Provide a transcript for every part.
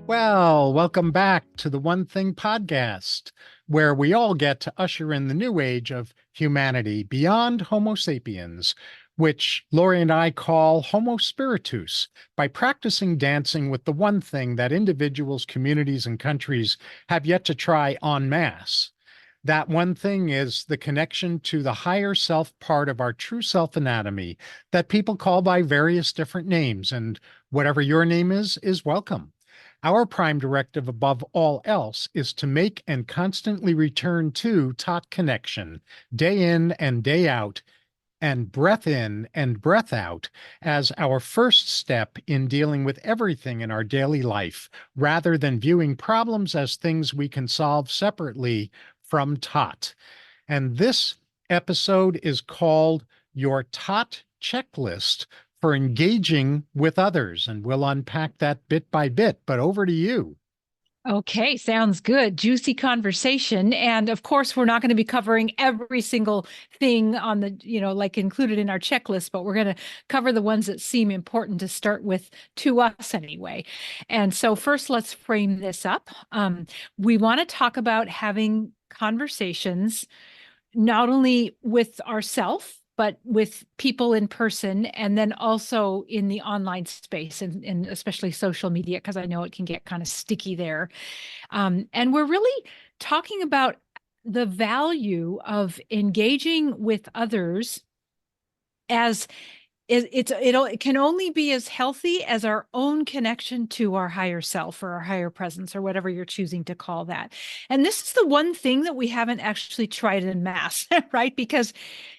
Well, welcome back to the One Thing podcast, where we all get to usher in the new age of humanity beyond Homo sapiens, which Laurie and I call Homo spiritus, by practicing dancing with the one thing that individuals, communities, and countries have yet to try en masse. That one thing is the connection to the higher self part of our true self anatomy that people call by various different names, and whatever your name is welcome. Our prime directive above all else is to make and constantly return to TOT connection, day in and day out, and breath in and breath out as our first step in dealing with everything in our daily life, rather than viewing problems as things we can solve separately from TOT. And this episode is called Your TOT Checklist for Engaging with Others. And we'll unpack that bit by bit, but over to you. Okay, sounds good. Juicy conversation. And of course, we're not going to be covering every single thing on the, like included in our checklist, but we're going to cover the ones that seem important to start with to us anyway. And so first, let's frame this up. We want to talk about having conversations not only with ourselves, but with people in person, and then also in the online space, and especially social media, because I know it can get kind of sticky there. And we're really talking about the value of engaging with others as it can only be as healthy as our own connection to our higher self or our higher presence or whatever you're choosing to call that. And this is the one thing that we haven't actually tried in mass, right? Because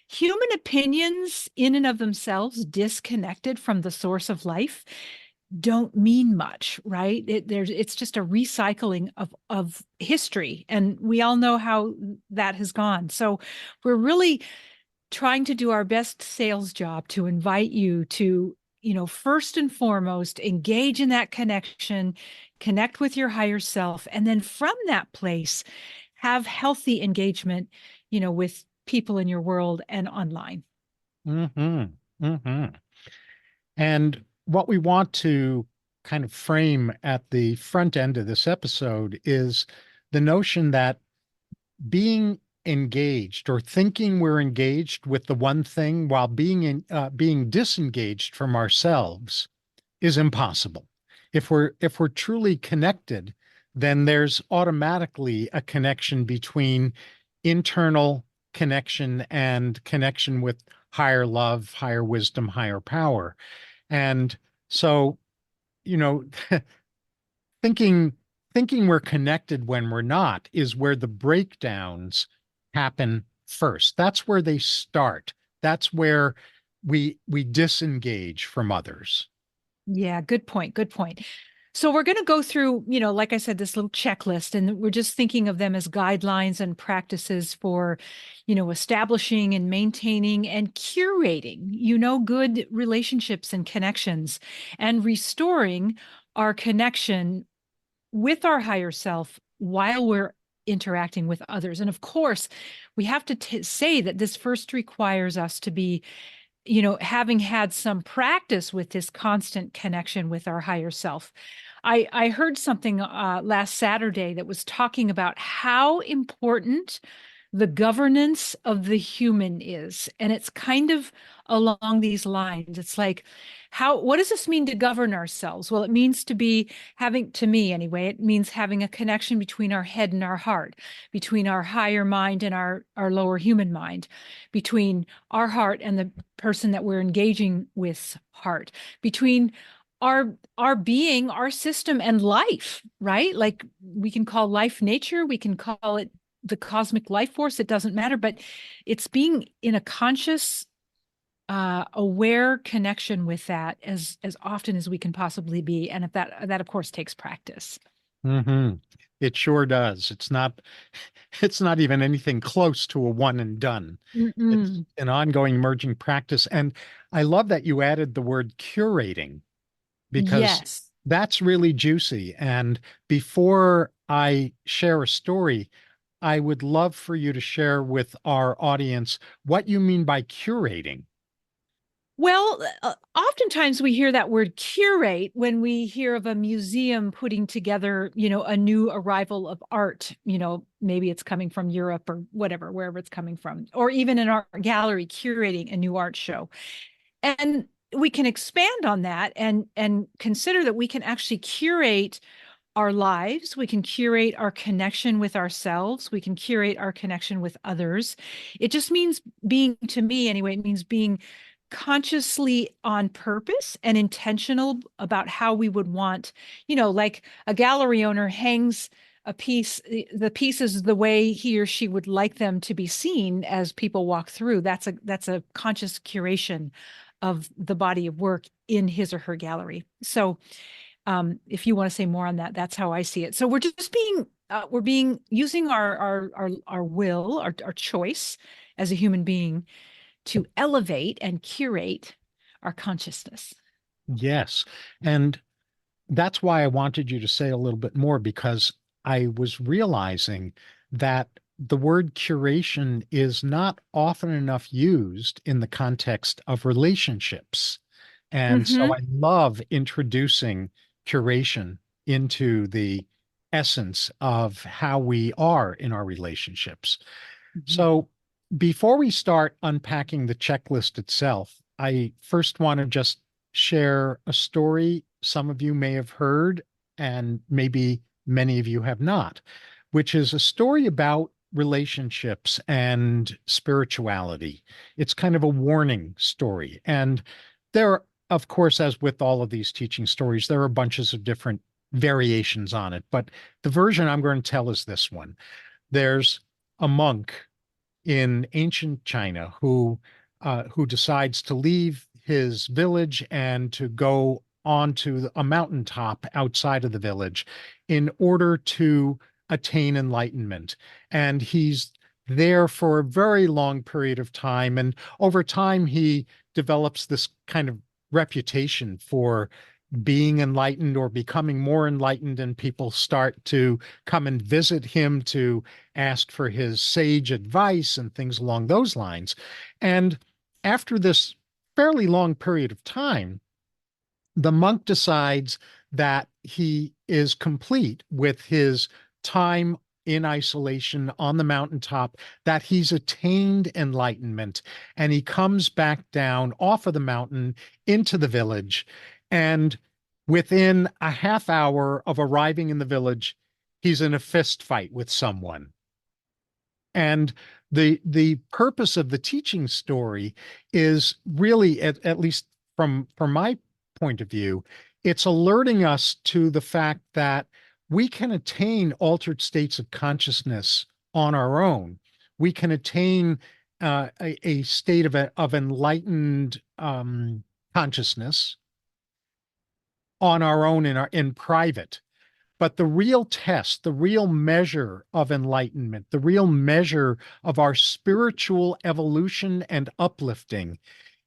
human opinions in and of themselves, disconnected from the source of life, don't mean much, right? It's just a recycling of history, and we all know how that has gone. So we're really trying to do our best sales job to invite you to, first and foremost, engage in that connection, connect with your higher self, and then from that place, have healthy engagement, with people in your world and online. Mm-hmm. Mm-hmm. And what we want to kind of frame at the front end of this episode is the notion that being engaged or thinking we're engaged with the one thing while being disengaged from ourselves is impossible. If we're truly connected, then there's automatically a connection between internal connection and connection with higher love, higher wisdom, higher power. And so, you know, thinking thinking we're connected when we're not is where the breakdowns happen first. That's where they start. That's where we disengage from others. Yeah, good point. Good point. So we're going to go through, like I said, this little checklist, and we're just thinking of them as guidelines and practices for, establishing and maintaining and curating, good relationships and connections, and restoring our connection with our higher self while we're interacting with others. And of course, we have to say that this first requires us to be, having had some practice with this constant connection with our higher self. I heard something last Saturday that was talking about how important the governance of the human is. And it's kind of along these lines. It's like, what does this mean to govern ourselves? Well, it means to be having, to me anyway, it means having a connection between our head and our heart, between our higher mind and our lower human mind, between our heart and the person that we're engaging with heart, between our being, our system, and life, right? Like we can call life nature, we can call it the cosmic life force, it doesn't matter, but it's being in a conscious, aware connection with that as often as we can possibly be. And if that of course takes practice. Hmm. It sure does. It's not even anything close to a one and done. It's Mm-mm. an ongoing emerging practice. And I love that you added the word curating, because Yes. that's really juicy. And before I share a story, I would love for you to share with our audience what you mean by curating. Well, oftentimes we hear that word curate when we hear of a museum putting together, a new arrival of art. Maybe it's coming from Europe or whatever, wherever it's coming from, or even in our gallery curating a new art show. And we can expand on that and consider that we can actually curate our lives. We can curate our connection with ourselves. We can curate our connection with others. It just means being, to me anyway, it means being consciously on purpose and intentional about how we would want, like a gallery owner hangs a piece, the piece is the way he or she would like them to be seen as people walk through. That's a conscious curation of the body of work in his or her gallery. So if you want to say more on that, that's how I see it. So we're just being using our will, our choice as a human being to elevate and curate our consciousness. Yes. And that's why I wanted you to say a little bit more, because I was realizing that the word curation is not often enough used in the context of relationships. And so Mm-hmm. I love introducing curation into the essence of how we are in our relationships. Mm-hmm. So before we start unpacking the checklist itself, I first want to just share a story some of you may have heard, and maybe many of you have not, which is a story about relationships and spirituality. It's kind of a warning story. And there, of course, as with all of these teaching stories, there are bunches of different variations on it. But the version I'm going to tell is this one. There's a monk in ancient China who decides to leave his village and to go onto a mountaintop outside of the village in order to attain enlightenment. And he's there for a very long period of time. And over time, he develops this kind of reputation for being enlightened or becoming more enlightened, and people start to come and visit him to ask for his sage advice and things along those lines. And after this fairly long period of time, the monk decides that he is complete with his time in isolation on the mountaintop, that he's attained enlightenment, and he comes back down off of the mountain into the village. And within a half hour of arriving in the village, he's in a fist fight with someone. And the purpose of the teaching story is really, at least from my point of view, it's alerting us to the fact that we can attain altered states of consciousness on our own. We can attain a state of enlightened consciousness on our own in private. But the real test, the real measure of enlightenment, the real measure of our spiritual evolution and uplifting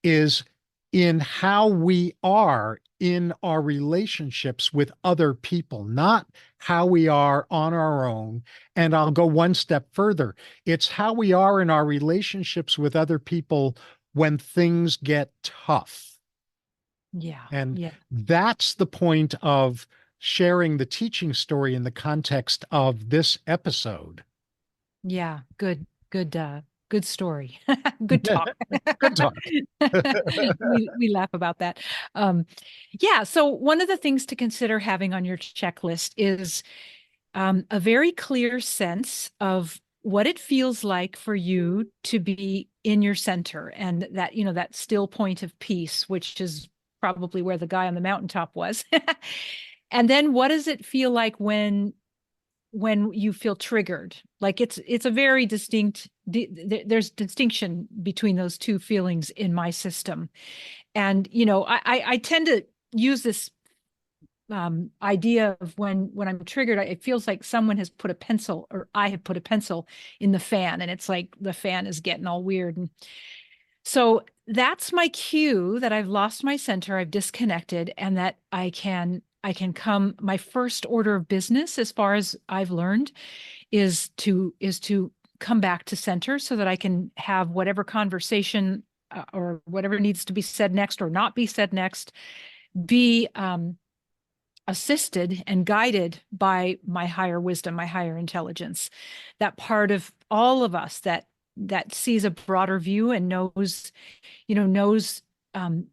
is in how we are in our relationships with other people, not how we are on our own. And I'll go one step further. It's how we are in our relationships with other people when things get tough. Yeah. And Yeah. that's the point of sharing the teaching story in the context of this episode. Yeah. Good story. Good talk. Good talk. We laugh about that. Um, yeah. So one of the things to consider having on your checklist is a very clear sense of what it feels like for you to be in your center, and that, that still point of peace, which is probably where the guy on the mountaintop was. And then what does it feel like when you feel triggered? Like it's a very distinct, there's distinction between those two feelings in my system. And I tend to use this idea of when I'm triggered, it feels like someone has put a pencil, or I have put a pencil in the fan, and it's like the fan is getting all weird. And so that's my cue that I've lost my center, I've disconnected, and that I can come. My first order of business, as far as I've learned, is to come back to center so that I can have whatever conversation or whatever needs to be said next or not be said next, be assisted and guided by my higher wisdom, my higher intelligence, that part of all of us that sees a broader view and knows, knows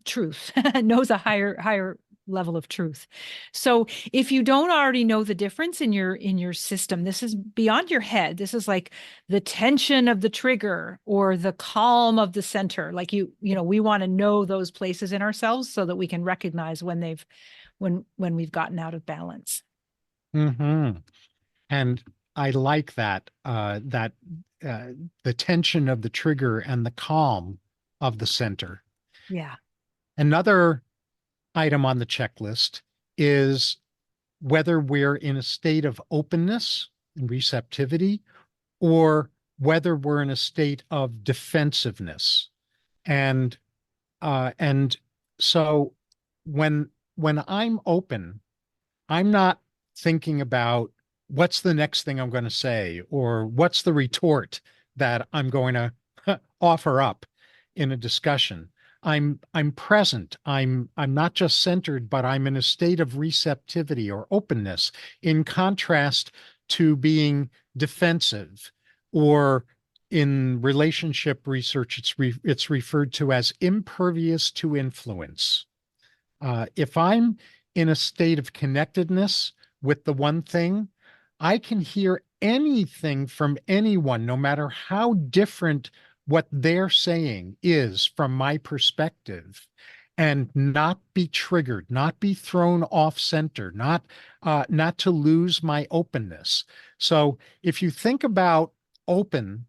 truth, knows a higher level of truth. So if you don't already know the difference in your system, this is beyond your head. This is like the tension of the trigger or the calm of the center. Like we want to know those places in ourselves so that we can recognize when we've gotten out of balance. Mm-hmm. And I like the tension of the trigger and the calm of the center. Yeah. Another item on the checklist is whether we're in a state of openness and receptivity or whether we're in a state of defensiveness. And and so when I'm open, I'm not thinking about what's the next thing I'm going to say or what's the retort that I'm going to offer up in a discussion. I'm present. I'm not just centered, but I'm in a state of receptivity or openness, in contrast to being defensive, or in relationship research, it's referred to as impervious to influence. If I'm in a state of connectedness with the one thing, I can hear anything from anyone, no matter how different what they're saying is from my perspective, and not be triggered, not be thrown off center, not to lose my openness. So if you think about open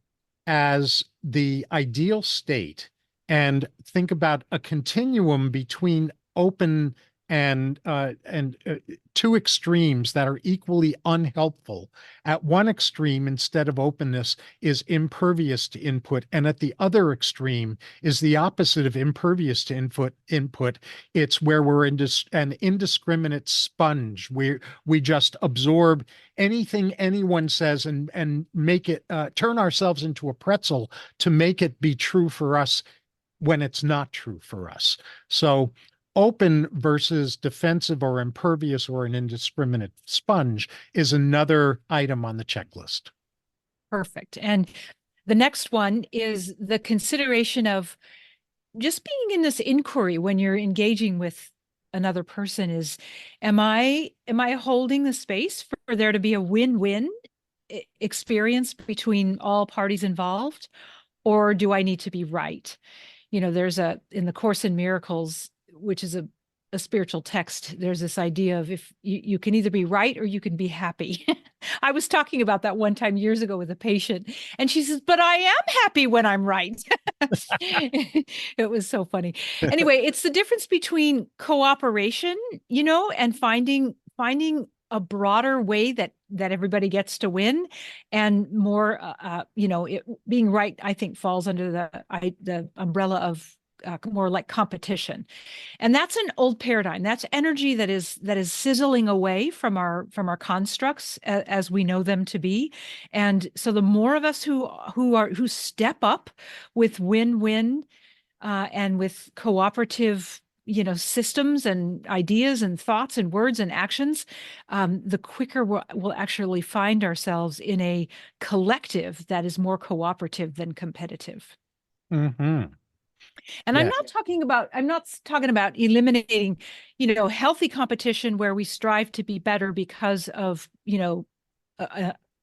as the ideal state and think about a continuum between open and two extremes that are equally unhelpful. At one extreme, instead of openness, is impervious to input, and at the other extreme is the opposite of impervious to input. It's where we're an indiscriminate sponge. We just absorb anything anyone says and make it turn ourselves into a pretzel to make it be true for us when it's not true for us. So open versus defensive or impervious or an indiscriminate sponge is another item on the checklist. Perfect. And the next one is the consideration of just being in this inquiry when you're engaging with another person is, am I holding the space for there to be a win-win experience between all parties involved, or do I need to be right? There's in the Course in Miracles, which is a spiritual text, there's this idea of if you can either be right or you can be happy. I was talking about that one time years ago with a patient, and she says, but I am happy when I'm right. It was so funny. Anyway, it's the difference between cooperation, and finding a broader way that everybody gets to win, and more, being right, I think, falls under the umbrella of more like competition. And that's an old paradigm. That's energy that is sizzling away from our constructs as we know them to be. And so the more of us who step up with win-win and with cooperative systems and ideas and thoughts and words and actions, the quicker we'll actually find ourselves in a collective that is more cooperative than competitive. Mm-hmm. And Yeah. I'm not talking about eliminating, healthy competition where we strive to be better because of,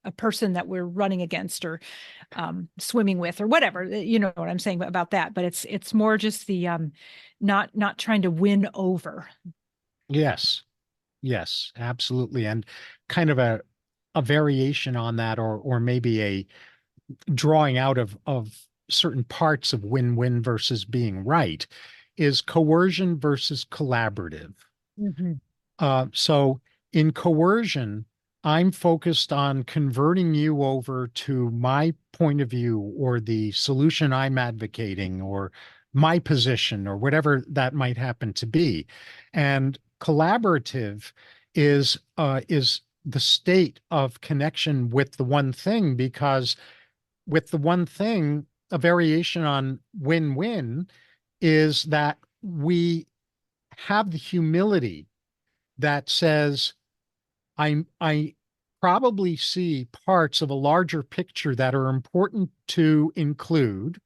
a person that we're running against or swimming with or whatever. You know what I'm saying about that. But it's more just the not trying to win over. Yes. Yes, absolutely. And kind of a variation on that, or maybe a drawing out of certain parts of win-win versus being right, is coercion versus collaborative. Mm-hmm. So in coercion, I'm focused on converting you over to my point of view or the solution I'm advocating or my position or whatever that might happen to be. And collaborative is the state of connection with the one thing, because with the one thing, a variation on win-win is that we have the humility that says, I probably see parts of a larger picture that are important to include,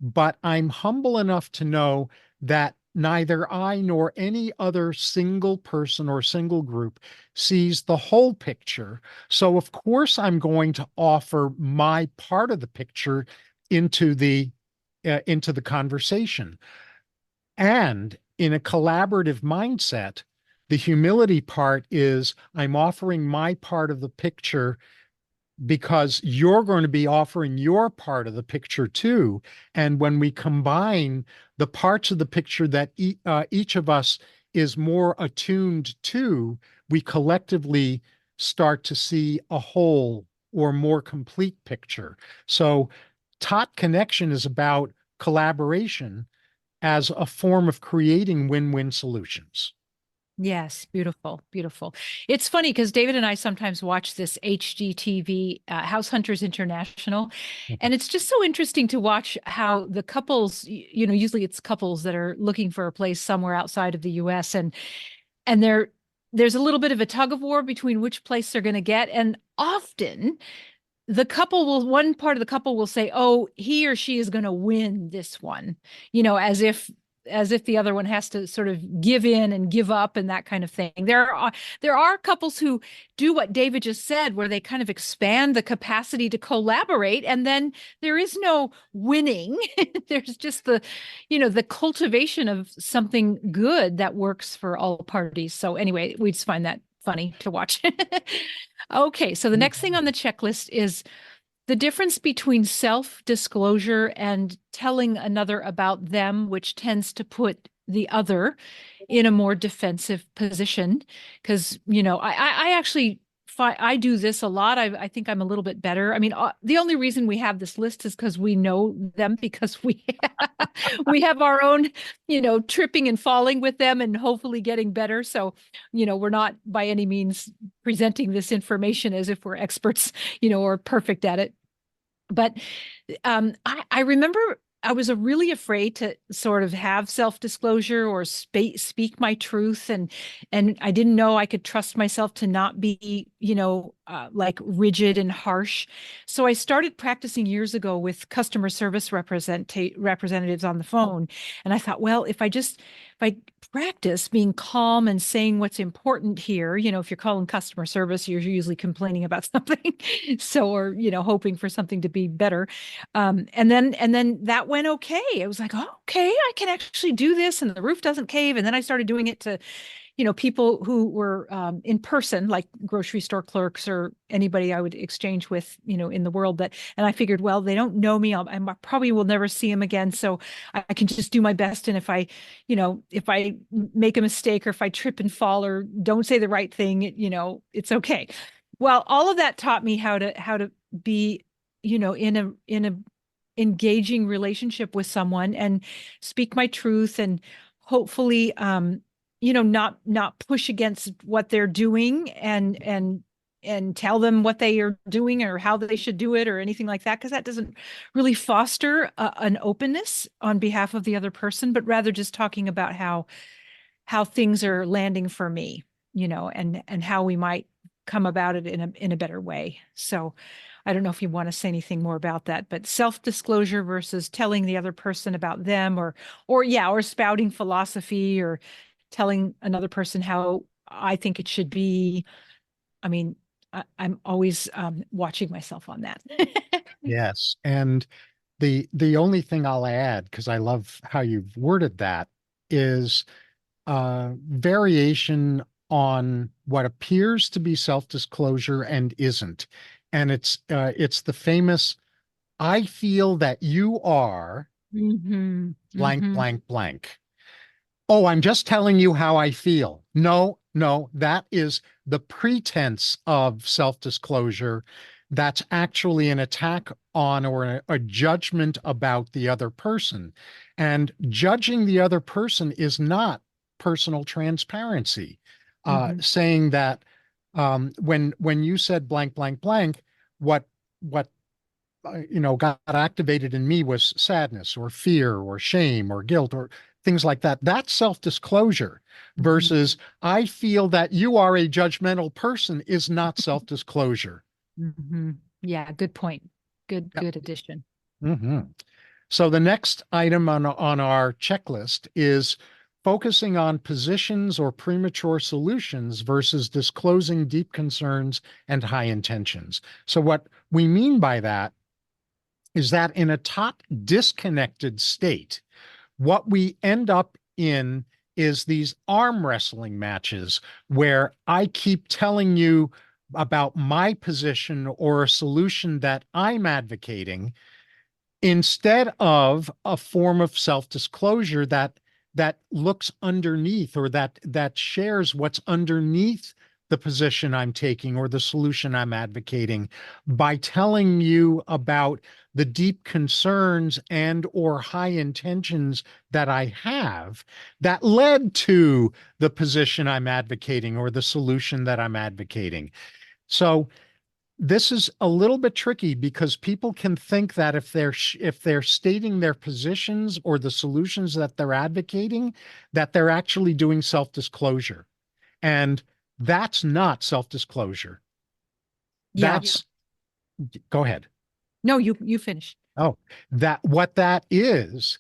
but I'm humble enough to know that neither I nor any other single person or single group sees the whole picture. So of course I'm going to offer my part of the picture into the conversation. And in a collaborative mindset, the humility part is I'm offering my part of the picture because you're going to be offering your part of the picture too. And when we combine the parts of the picture that each of us is more attuned to, we collectively start to see a whole or more complete picture. So, TOT connection is about collaboration as a form of creating win-win solutions. Yes, beautiful, beautiful. It's funny because David and I sometimes watch this HGTV, House Hunters International, and it's just so interesting to watch how the couples, usually it's couples that are looking for a place somewhere outside of the US, and there's a little bit of a tug of war between which place they're going to get, and often one part of the couple will say, oh, he or she is going to win this one, as if the other one has to sort of give in and give up and that kind of thing. There are couples who do what David just said, where they kind of expand the capacity to collaborate, and then there is no winning. There's just the cultivation of something good that works for all parties. So anyway, we just find that funny to watch. Okay, so the next thing on the checklist is the difference between self-disclosure and telling another about them, which tends to put the other in a more defensive position. Because, I actually I do this a lot. I think I'm a little bit better. I mean, the only reason we have this list is because we know them, because we have our own, tripping and falling with them and hopefully getting better. So, we're not by any means presenting this information as if we're experts, or perfect at it. But I remember I was really afraid to sort of have self-disclosure or speak my truth, and I didn't know I could trust myself to not be, like rigid and harsh. So I started practicing years ago with customer service representatives on the phone, and I thought, well, if I practice being calm and saying what's important here, if you're calling customer service, you're usually complaining about something, so, or hoping for something to be better. And then that went okay. It was like, oh, okay, I can actually do this, and the roof doesn't cave. And then I started doing it to, people who were in person, like grocery store clerks or anybody I would exchange with, in the world. And I figured, well, they don't know me. I probably will never see them again. So I can just do my best. And if I make a mistake, or if I trip and fall or don't say the right thing, it's okay. Well, all of that taught me how to be, in a engaging relationship with someone and speak my truth, and hopefully not push against what they're doing, and tell them what they are doing or how they should do it or anything like that, because that doesn't really foster an openness on behalf of the other person, but rather just talking about how things are landing for me, and how we might come about it in a better way. So I don't know if you want to say anything more about that, but self-disclosure versus telling the other person about them, or spouting philosophy, or telling another person how I think it should be. I mean, I'm always watching myself on that. Yes. And the only thing I'll add, because I love how you've worded that, is variation on what appears to be self-disclosure and isn't. And it's the famous, I feel that you are Mm-hmm. blank, Mm-hmm. blank, blank. Oh, I'm just telling you how I feel. No, no, that is the pretense of self-disclosure. That's actually an attack on, or a judgment about the other person. And judging the other person is not personal transparency. Mm-hmm. Saying that when you said blank, blank, blank, what got activated in me was sadness or fear or shame or guilt or things like that. That's self-disclosure Mhm. versus I feel that you are a judgmental person is not self-disclosure. Mhm. Yeah, good point. Yep. Good addition. hmm So the next item on our checklist is focusing on positions or premature solutions versus disclosing deep concerns and high intentions. So what we mean by that is that in a top disconnected state, what we end up in is these arm wrestling matches where I keep telling you about my position or a solution that I'm advocating instead of a form of self-disclosure that looks underneath or that shares what's underneath the position I'm taking or the solution I'm advocating by telling you about the deep concerns and or high intentions that I have that led to the position I'm advocating or the solution that I'm advocating. So this is a little bit tricky because people can think that if they're stating their positions or the solutions that they're advocating, that they're actually doing self-disclosure. And that's not self-disclosure. Yeah. That's Go ahead. No, you finish. Oh, that what that is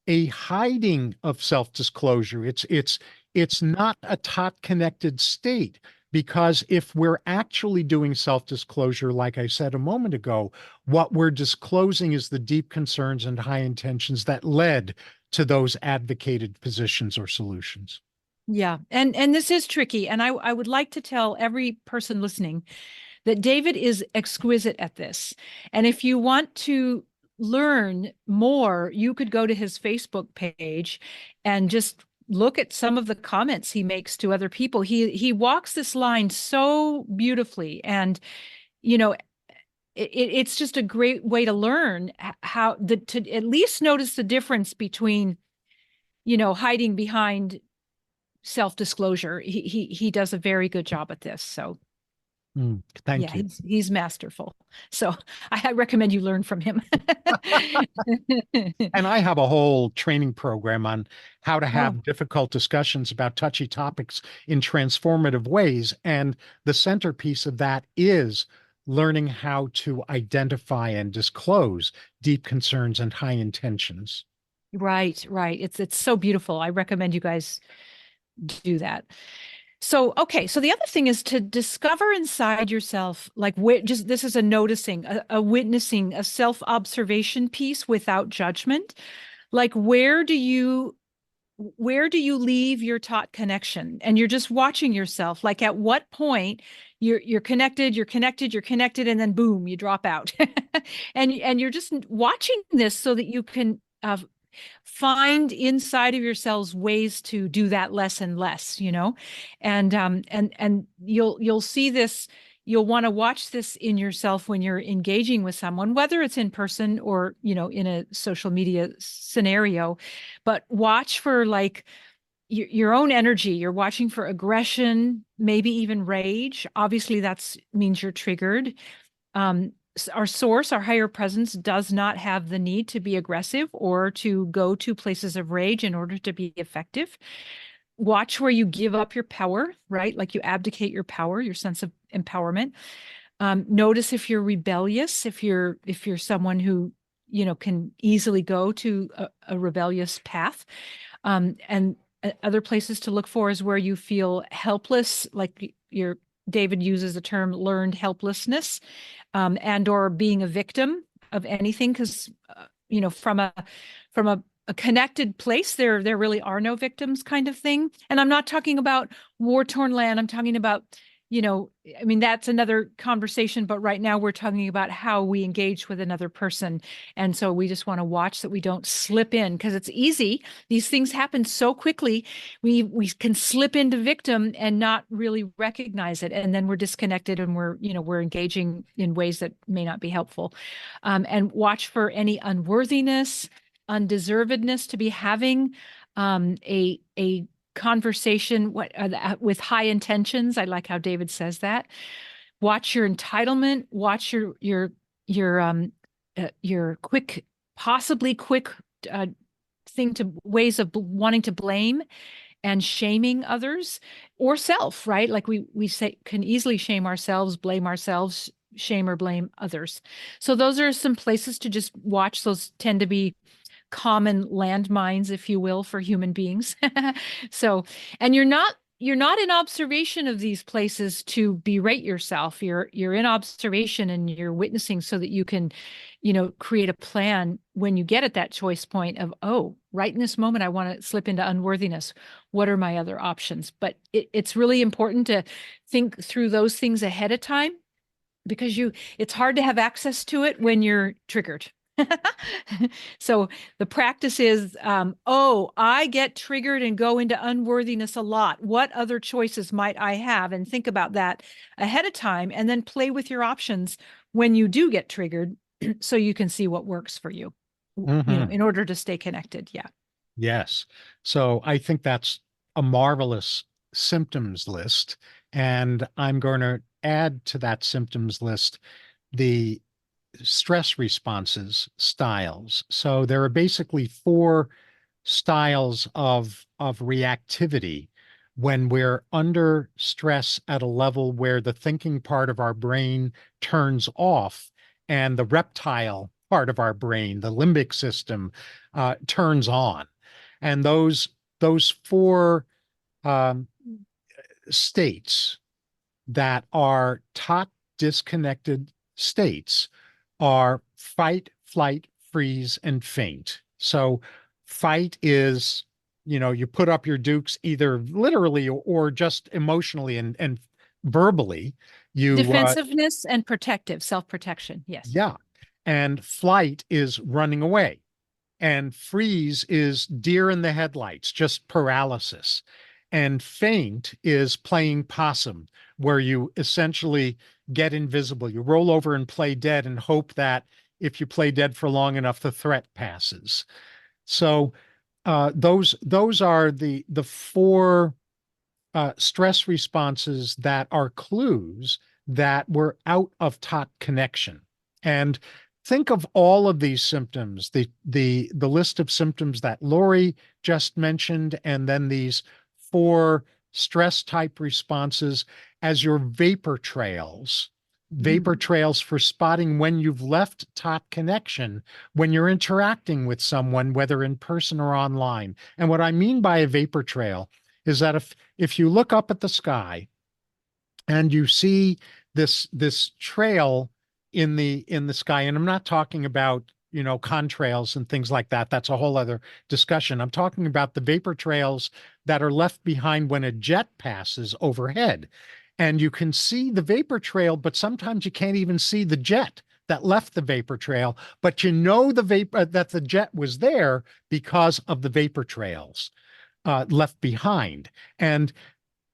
a hiding of self-disclosure. It's not a tot connected state because if we're actually doing self-disclosure, like I said a moment ago, what we're disclosing is the deep concerns and high intentions that led to those advocated positions or solutions. Yeah. And this is tricky. And I would like to tell every person listening that David is exquisite at this. And if you want to learn more, you could go to his Facebook page and just look at some of the comments he makes to other people. He walks this line so beautifully, and you know, it's just a great way to learn how to at least notice the difference between hiding behind self-disclosure. He does a very good job at this. So Thank yeah, you. he's masterful. So I recommend you learn from him. And I have a whole training program on how to Oh, have difficult discussions about touchy topics in transformative ways. And the centerpiece of that is learning how to identify and disclose deep concerns and high intentions. right, right. It's so beautiful. I recommend you guys do that. So, okay. So the other thing is to discover inside yourself, like just this is a noticing, a witnessing, a self-observation piece without judgment. Like where do you leave your tot connection? And you're just watching yourself. Like at what point you're connected, you're connected, and then boom, you drop out. And you're just watching this so that you can find inside of yourselves ways to do that less and less, and you'll see this. You'll want to watch this in yourself when you're engaging with someone, whether it's in person or in a social media scenario. But watch for like your own energy. You're watching for aggression, maybe even rage. Obviously that's means you're triggered. Our source, our higher presence, does not have the need to be aggressive or to go to places of rage in order to be effective. Watch where you give up your power, right? Like you abdicate your power, your sense of empowerment. Notice if you're rebellious, if you're someone who can easily go to a rebellious path. And other places to look for is where you feel helpless, like your David uses the term learned helplessness, and or being a victim of anything, because from a connected place, there really are no victims, kind of thing. And I'm not talking about war-torn land. I'm talking about, I mean, that's another conversation, but right now we're talking about how we engage with another person. And so we just want to watch that we don't slip in, because it's easy. These things happen so quickly. We can slip into victim and not really recognize it. And then we're disconnected, and we're engaging in ways that may not be helpful. And watch for any unworthiness, undeservedness to be having a conversation with high intentions. I like how David says that. Watch your entitlement. Watch your your quick, possibly quick uh, thing to ways of wanting to blame and shaming others or self, right? Like we say can easily shame ourselves, blame ourselves, shame or blame others. So those are some places to just watch. Those tend to be common landmines, if you will, for human beings. So, and you're not in observation of these places to berate yourself. You're in observation and you're witnessing so that you can, create a plan when you get at that choice point of, oh, right in this moment, I want to slip into unworthiness. What are my other options? But it's really important to think through those things ahead of time because it's hard to have access to it when you're triggered. So the practice is, oh, I get triggered and go into unworthiness a lot. What other choices might I have? And think about that ahead of time and then play with your options when you do get triggered so you can see what works for you, Mhm. in order to stay connected. Yeah. Yes. So I think that's a marvelous symptoms list. And I'm going to add to that symptoms list the stress responses styles. So there are basically four styles of reactivity when we're under stress at a level where the thinking part of our brain turns off and the reptile part of our brain, the limbic system, turns on. And those four um, states that are TOT disconnected states are fight, flight, freeze, and faint. So fight is, you put up your dukes either literally or just emotionally and verbally. You, Defensiveness and protective, self-protection. Yes. yeah. And flight is running away. And freeze is deer in the headlights, just paralysis. And faint is playing possum, where you essentially get invisible. You roll over and play dead and hope that if you play dead for long enough, the threat passes. So those are the four stress responses that are clues that we're out of TOT connection. And think of all of these symptoms, the list of symptoms that Laurie just mentioned, and then these four stress type responses as your vapor trails for spotting when you've left TOT connection, when you're interacting with someone, whether in person or online. And what I mean by a vapor trail is that if you look up at the sky and you see this trail in the sky, and I'm not talking about contrails and things like that. That's a whole other discussion. I'm talking about the vapor trails that are left behind when a jet passes overhead. And you can see the vapor trail, but sometimes you can't even see the jet that left the vapor trail, but the vapor that the jet was there because of the vapor trails left behind. And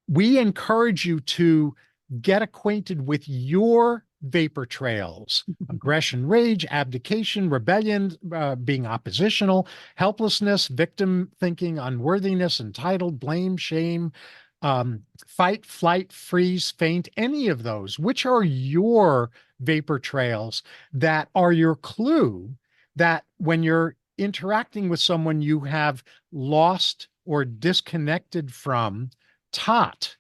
we encourage you to get acquainted with your vapor trails: aggression, rage, abdication, rebellion, being oppositional, helplessness, victim thinking, unworthiness, entitled, blame, shame, fight, flight, freeze, faint, any of those. Which are your vapor trails that are your clue that when you're interacting with someone you have lost or disconnected from TOT,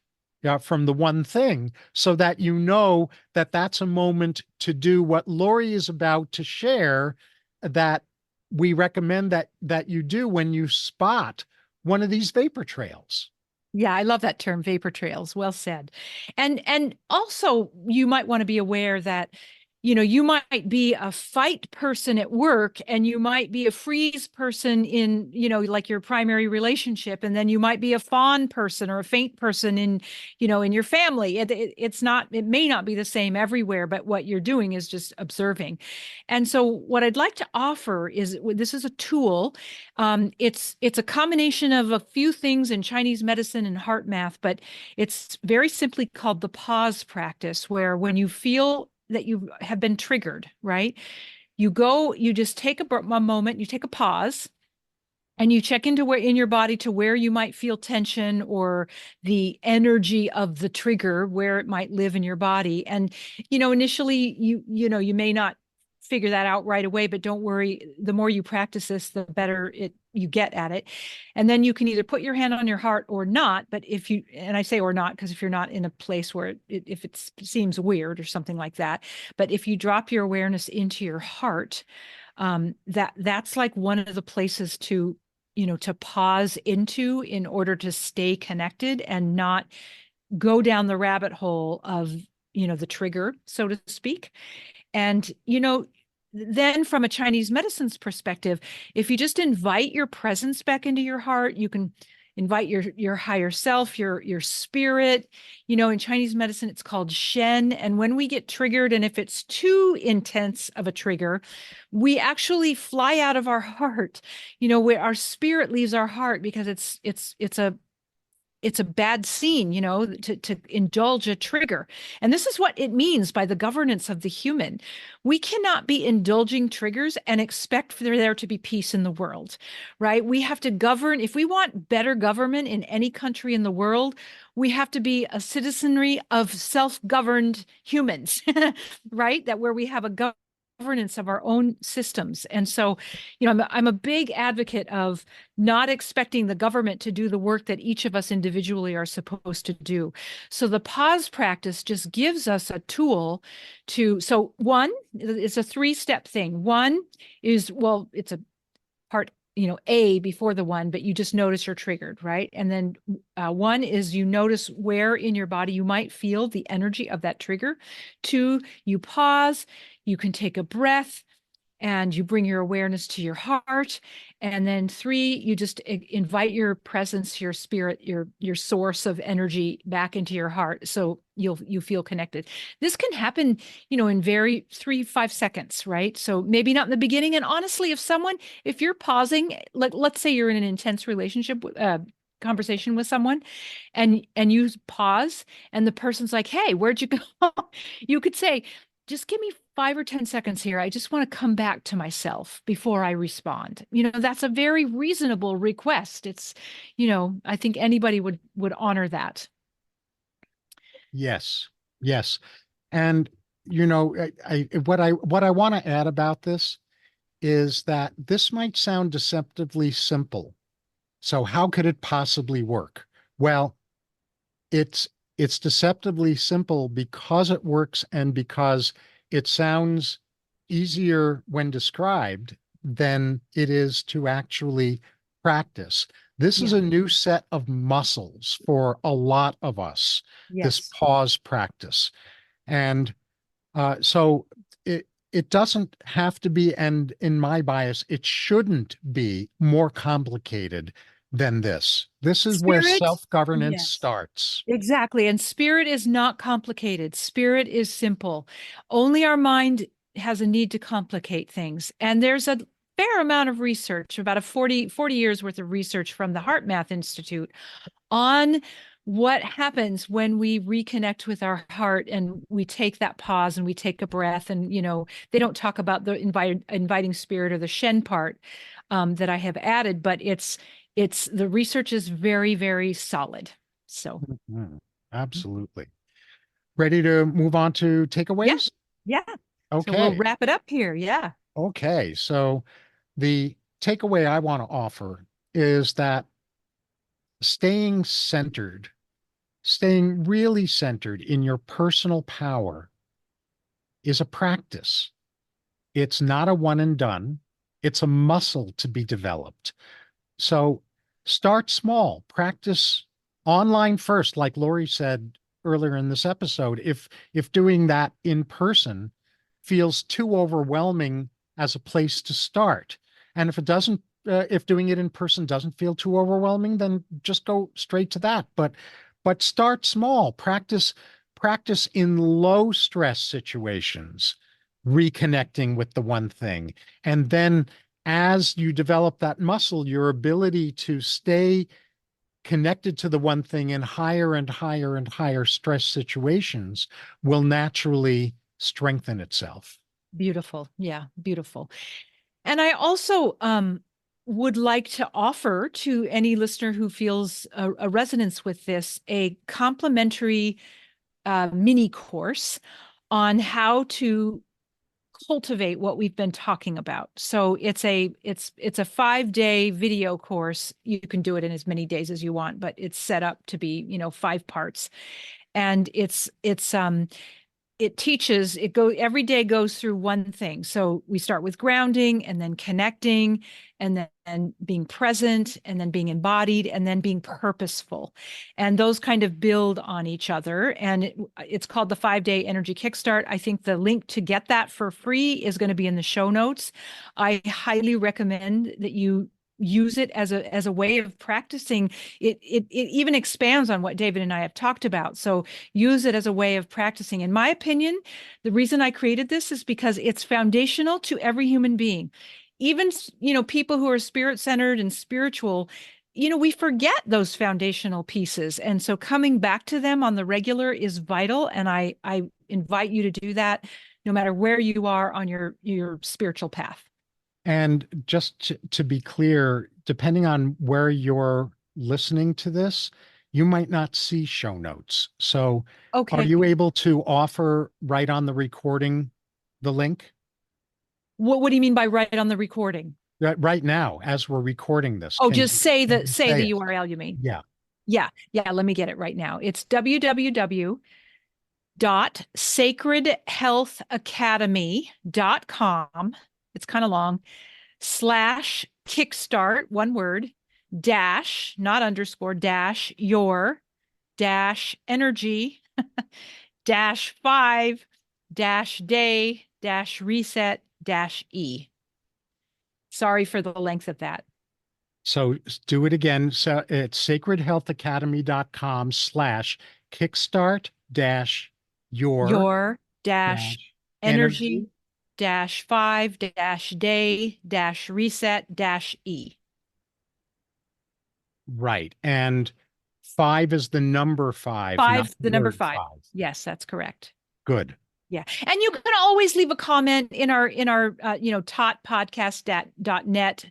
from the one thing, so that you know that that's a moment to do what Laurie is about to share, that we recommend that you do when you spot one of these vapor trails. Yeah, I love that term, vapor trails. Well said. And also you might want to be aware that you might be a fight person at work and you might be a freeze person in, like your primary relationship. And then you might be a fawn person or a faint person in your family. It may not be the same everywhere, but what you're doing is just observing. And so what I'd like to offer is, this is a tool. It's a combination of a few things in Chinese medicine and heart math, but it's very simply called the pause practice, where when you feel that you have been triggered, right? You just take a moment, you take a pause, and you check into where in your body to where you might feel tension or the energy of the trigger, where it might live in your body. And initially you may not figure that out right away, but don't worry. The more you practice this, the better you get at it. And then you can either put your hand on your heart or not. But if you, and I say or not, because if you're not in a place where if it seems weird or something like that, but if you drop your awareness into your heart, that's like one of the places to, to pause into in order to stay connected and not go down the rabbit hole of, the trigger, so to speak. And, then from a Chinese medicine's perspective, if you just invite your presence back into your heart, you can invite your higher self, your spirit. In Chinese medicine, it's called Shen. And when we get triggered, and if it's too intense of a trigger, we actually fly out of our heart. Where our spirit leaves our heart because it's a bad scene, to indulge a trigger. And this is what it means by the governance of the human. We cannot be indulging triggers and expect for there to be peace in the world, right? We have to govern. If we want better government in any country in the world, we have to be a citizenry of self-governed humans, right? That where we have a governance of our own systems. And so, I'm a big advocate of not expecting the government to do the work that each of us individually are supposed to do. So the pause practice just gives us a tool so one, it's a 3-step thing. One is, well, it's a part, A before the one, but you just notice you're triggered, right? And then one is you notice where in your body you might feel the energy of that trigger. 2, you pause, you can take a breath, and you bring your awareness to your heart. And then 3, you just invite your presence, your spirit, your source of energy back into your heart. So you feel connected. This can happen, in 3-5 seconds, right? So maybe not in the beginning. And honestly, if you're pausing, let's say you're in an intense relationship, conversation with someone, and you pause, and the person's like, "Hey, where'd you go?" You could say, "Just give me 5 or 10 seconds here. I just want to come back to myself before I respond." That's a very reasonable request. It's, I think anybody would honor that. Yes. Yes. And what I want to add about this is that this might sound deceptively simple. So how could it possibly work? Well, it's deceptively simple because it works and because it sounds easier when described than it is to actually practice. This is Yeah. a new set of muscles for a lot of us, this Yes. pause practice. And so it doesn't have to be, and in my bias, it shouldn't be more complicated than this. This is where Spirit. self-governance Yes. starts. Exactly. And spirit is not complicated. Spirit is simple. Only our mind has a need to complicate things. And there's a fair amount of research, about 40 years worth of research from the Heart Math Institute on what happens when we reconnect with our heart and we take that pause and we take a breath. And, they don't talk about the inviting spirit or the Shen part that I have added, but the research is very, very solid. So. Mhm. Absolutely. Ready to move on to Yeah. takeaways? Yeah. So we'll Okay. wrap it up here. Yeah. Okay. So the takeaway I want to offer is that staying centered, staying really centered in your personal power is a practice. It's not a one and done. It's a muscle to be developed. So start small, practice online first, like Laurie said earlier in this episode. If doing that in person feels too overwhelming as a place to start, and if it doesn't, if doing it in person doesn't feel too overwhelming, then just go straight to that. But start small. Practice in low stress situations, reconnecting with the one thing, and then as you develop that muscle, your ability to stay connected to the one thing in higher and higher and higher stress situations will naturally strengthen itself. Beautiful. Yeah. Beautiful. And I also would like to offer to any listener who feels a resonance with this a complimentary mini course on how to cultivate what we've been talking about. So it's a 5-day video course. You can do it in as many days as you want, but it's set up to be, 5 parts. And every day goes through one thing. So we start with grounding, and then connecting, and then being present, and then being embodied, and then being purposeful. And those kind of build on each other. And it's called the 5-day energy kickstart. I think the link to get that for free is going to be in the show notes. I highly recommend that you use it as a way of practicing. It even expands on what David and I have talked about. So use it as a way of practicing. In my opinion, the reason I created this is because it's foundational to every human being. Even, people who are spirit-centered and spiritual, we forget those foundational pieces. And so coming back to them on the regular is vital. And I invite you to do that no matter where you are on your spiritual path. And just to be clear, depending on where you're listening to this, you might not see show notes. So are Okay. you able to offer right on the recording the link? What do you mean by right on the recording? Right now, as we're recording this, Oh, can just say can the you say say the it? URL you mean. Yeah. Yeah. Let me get it right now. It's www.sacredhealthacademy.com. It's kind of long. /kickstart, one word, dash, not underscore, dash, your, dash, energy, dash, 5, dash, day, dash, reset, dash, E. Sorry for the length of that. So do it again. So it's sacredhealthacademy.com/kickstart dash Your dash dash energy energy. dash 5 dash day dash reset dash E. Right. And 5 is the number 5, not 5, the the number word 5. 5. Yes, that's correct. Good. Yeah. And you can always leave a comment in our TOT podcast.net,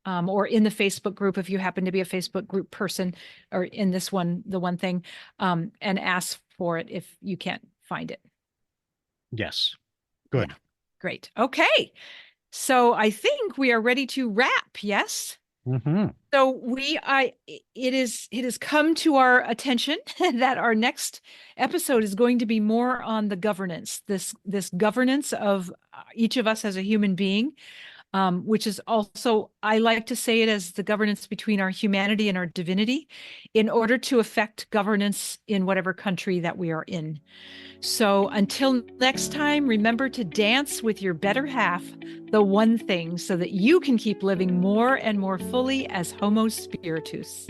or in the Facebook group if you happen to be a Facebook group person, or in this one, the one thing, and ask for it if you can't find it. Yes. Yeah. Good. Great. Okay. So I think we are ready to wrap. Yes. Mm-hmm. So it has come to our attention that our next episode is going to be more on the governance, this governance of each of us as a human being, which is also, I like to say it as the governance between our humanity and our divinity, in order to affect governance in whatever country that we are in. So until next time, remember to dance with your better half, the one thing, so that you can keep living more and more fully as Homo Spiritus.